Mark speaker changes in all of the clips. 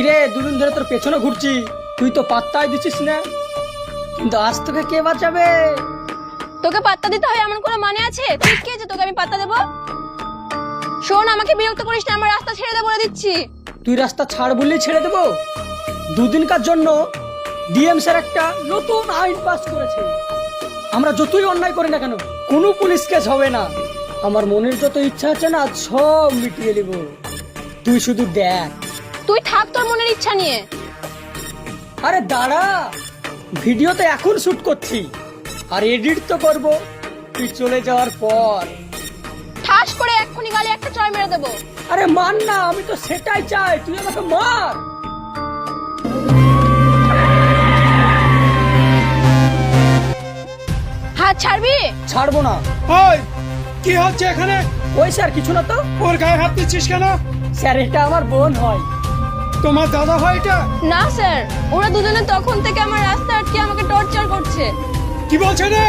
Speaker 1: কিরে দুদিন ধরে তোর পেছনে ঘুরছি, তুই তো পাত্তাই দিচ্ছিস না। কিন্তু আজ তোকে কে বাঁচাবে?
Speaker 2: তোকে পাত্তা দিতে হয় এমন কোনো মানে আছে? তুই কে যে তোকে আমি পাত্তা দেবো? শোন, আমাকে বিরক্ত করিস না, আমার রাস্তা ছেড়ে দে বলে দিচ্ছি।
Speaker 1: তুই রাস্তা ছাড় বললেই ছেড়ে দেবো? দুদিনকার জন্য ডিএম স্যার একটা নতুন আইন পাস করেছে। আমরা যতই অন্যায় করি না কেন কোনো পুলিশ কেস হবে না। আমার মনের যত ইচ্ছা আছে না সব মিটিয়ে নেব, তুই শুধু দেখ।
Speaker 2: তুই থাক তোর মনের ইচ্ছা নিয়ে।
Speaker 1: আরে দাঁড়া, ভিডিও তো এখন শুট করছি আর এডিট তো করব তুই চলে যাওয়ার পর।
Speaker 2: ঠাস করে এক্ষুনি গালে একটা চড় মেরে দেবো।
Speaker 1: আরে মান না, আমি তো সেটাই চাই, তুই আমাকে মার।
Speaker 2: হাত ছাড়বি?
Speaker 1: ছাড়বো না।
Speaker 3: ওই কি হচ্ছে এখানে?
Speaker 1: ওই স্যার কিছু না তো।
Speaker 3: ওর গায়ে হাত দিচ্ছিস কেন?
Speaker 1: স্যার এটা আমার বোন হয়।
Speaker 3: তোমার দাদা হয় এটা?
Speaker 2: না স্যার, ওরা দুজনে তখন থেকে আমার রাস্তা আটকে আমাকে টর্চার করছে।
Speaker 3: কি বলছে রে?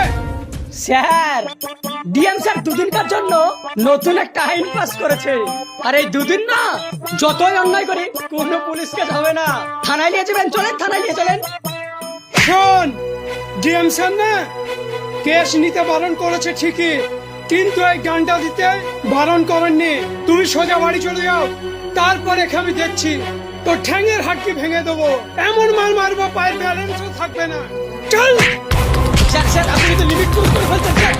Speaker 1: স্যার ডিএম স্যার দুদিনকার জন্য নতুন একটা আইন পাস করেছে। আর এই দুদিন না যতই অন্যায় করি কোনো পুলিশ কেস হবে না। থানায় নিয়ে যাবেন, চলেন থানায় নিয়ে চলেন।
Speaker 3: শোন, ডিএম স্যার না কেস নিতে বারণ করেছে ঠিকই, কিন্তু এই গানটা দিতে বারণ করেননি। তুমি সোজা বাড়ি চলে যাও, তারপর এখানে আমি দেখছি তোর ঠ্যাঙের হাড্ডি ভেঙে দেবো। এমন মার মারবো পায়ের ব্যালেন্সও থাকবে না। চল।
Speaker 1: স্যার স্যার আপনি তো লিমিট ক্রস করে ফেলছেন স্যার।